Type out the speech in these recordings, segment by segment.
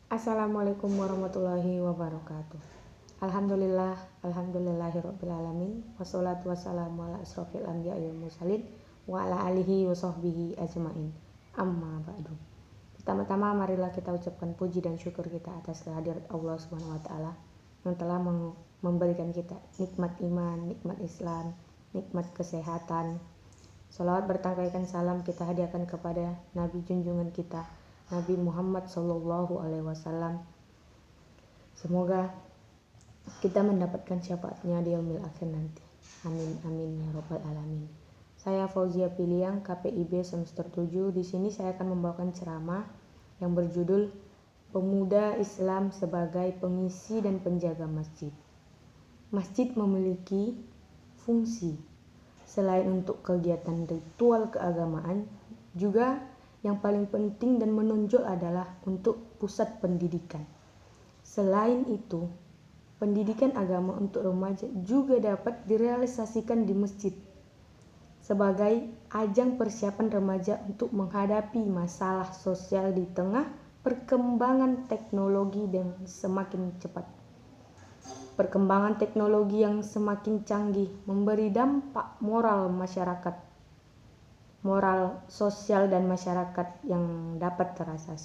Assalamualaikum warahmatullahi wabarakatuh. Alhamdulillahirabbil alamin. Wassalatu wassalamu ala asrofil anbiya'i wal mursalin wa ala alihi wa sahbihi ajmain. Amma ba'du. Pertama-tama marilah kita ucapkan puji dan syukur kita atas kehadirat Allah Subhanahu wa taala yang telah memberikan kita nikmat iman, nikmat Islam, nikmat kesehatan. Salawat bertangkaikan salam kita hadiahkan kepada Nabi junjungan kita, Nabi Muhammad Sallallahu Alaihi Wasallam. Semoga kita mendapatkan syafaatnya di yaumil akhir nanti. Amin amin ya rabbal alamin. Saya Fauzia Piliang, KPIB semester 7. Di sini saya akan membawakan ceramah yang berjudul Pemuda Islam sebagai Pengisi dan Penjaga Masjid. Masjid memiliki fungsi selain untuk kegiatan ritual keagamaan, juga yang paling penting dan menonjol adalah untuk pusat pendidikan. Selain itu, pendidikan agama untuk remaja juga dapat direalisasikan di masjid sebagai ajang persiapan remaja untuk menghadapi masalah sosial di tengah perkembangan teknologi yang semakin cepat. Perkembangan teknologi yang semakin canggih memberi dampak moral sosial dan masyarakat yang dapat terasa.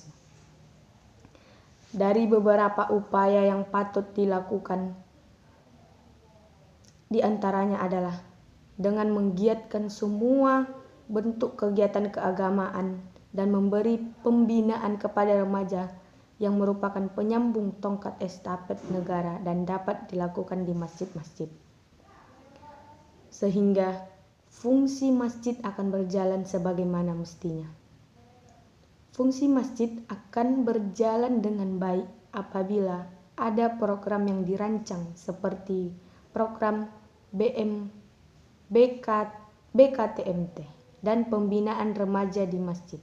Dari beberapa upaya yang patut dilakukan, di antaranya adalah dengan menggiatkan semua bentuk kegiatan keagamaan dan memberi pembinaan kepada remaja yang merupakan penyambung tongkat estafet negara dan dapat dilakukan di masjid-masjid. Sehingga fungsi masjid akan berjalan sebagaimana mestinya. Fungsi masjid akan berjalan dengan baik apabila ada program yang dirancang seperti program BKTMT dan pembinaan remaja di masjid.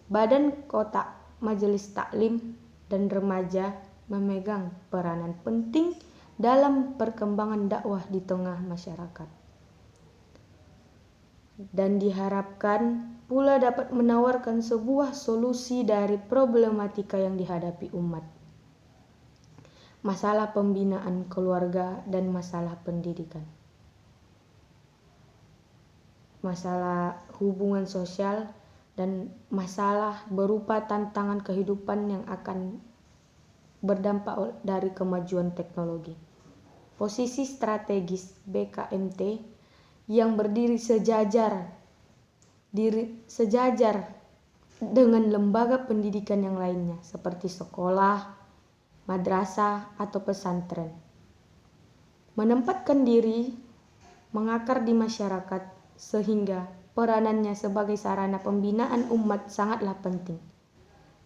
Badan Kota Majelis Taklim dan Remaja memegang peranan penting dalam perkembangan dakwah di tengah masyarakat. Dan diharapkan pula dapat menawarkan sebuah solusi dari problematika yang dihadapi umat. Masalah pembinaan keluarga dan masalah pendidikan. Masalah hubungan sosial dan masalah berupa tantangan kehidupan yang akan berdampak dari kemajuan teknologi. Posisi strategis BKMT yang berdiri sejajar dengan lembaga pendidikan yang lainnya seperti sekolah, madrasah, atau pesantren. Menempatkan diri mengakar di masyarakat sehingga peranannya sebagai sarana pembinaan umat sangatlah penting.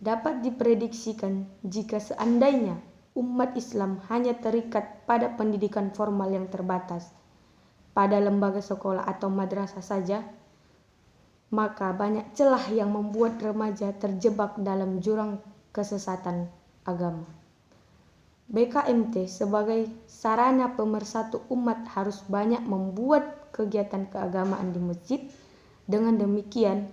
Dapat diprediksikan jika seandainya umat Islam hanya terikat pada pendidikan formal yang terbatas pada lembaga sekolah atau madrasah saja, maka banyak celah yang membuat remaja terjebak dalam jurang kesesatan agama. BKMT sebagai sarana pemersatu umat harus banyak membuat kegiatan keagamaan di masjid. Dengan demikian,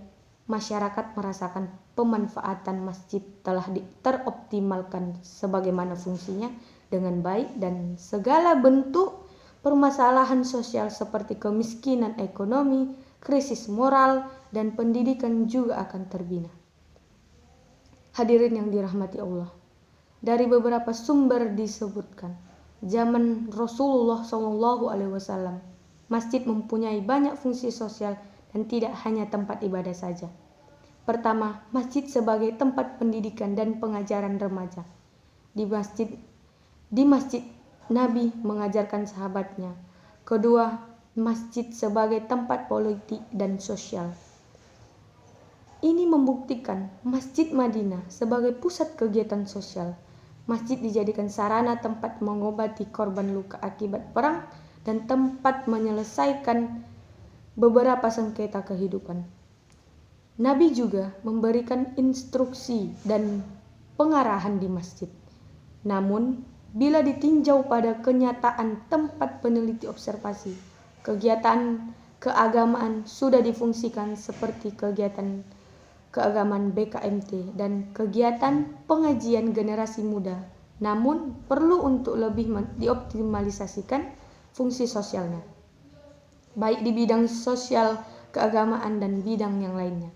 masyarakat merasakan pemanfaatan masjid telah teroptimalkan sebagaimana fungsinya dengan baik dan segala bentuk permasalahan sosial seperti kemiskinan ekonomi, krisis moral, dan pendidikan juga akan terbina. Hadirin yang dirahmati Allah, dari beberapa sumber disebutkan, zaman Rasulullah SAW, masjid mempunyai banyak fungsi sosial dan tidak hanya tempat ibadah saja. Pertama, masjid sebagai tempat pendidikan dan pengajaran remaja. Di masjid Nabi mengajarkan sahabatnya. Kedua, masjid sebagai tempat politik dan sosial. Ini membuktikan Masjid Madinah sebagai pusat kegiatan sosial. Masjid dijadikan sarana tempat mengobati korban luka akibat perang dan tempat menyelesaikan beberapa sengketa kehidupan. Nabi juga memberikan instruksi dan pengarahan di masjid. Namun, bila ditinjau pada kenyataan tempat peneliti observasi, kegiatan keagamaan sudah difungsikan seperti kegiatan keagamaan BKMT dan kegiatan pengajian generasi muda, namun perlu untuk lebih dioptimalisasikan fungsi sosialnya, baik di bidang sosial, keagamaan, dan bidang yang lainnya.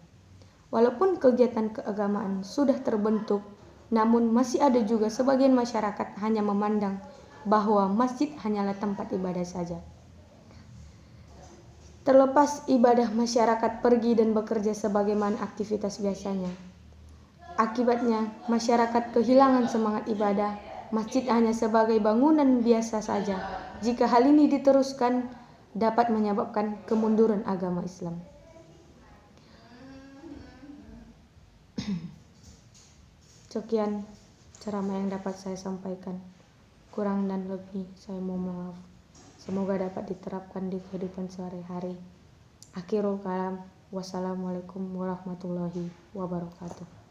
Walaupun kegiatan keagamaan sudah terbentuk, namun masih ada juga sebagian masyarakat hanya memandang bahwa masjid hanyalah tempat ibadah saja. Terlepas ibadah masyarakat pergi dan bekerja sebagaimana aktivitas biasanya. Akibatnya, masyarakat kehilangan semangat ibadah. Masjid hanya sebagai bangunan biasa saja. Jika hal ini diteruskan, dapat menyebabkan kemunduran agama Islam. Sekian ceramah yang dapat saya sampaikan. Kurang dan lebih saya mohon maaf. Semoga dapat diterapkan di kehidupan sehari-hari. Akhirul kalam. Wassalamualaikum warahmatullahi wabarakatuh.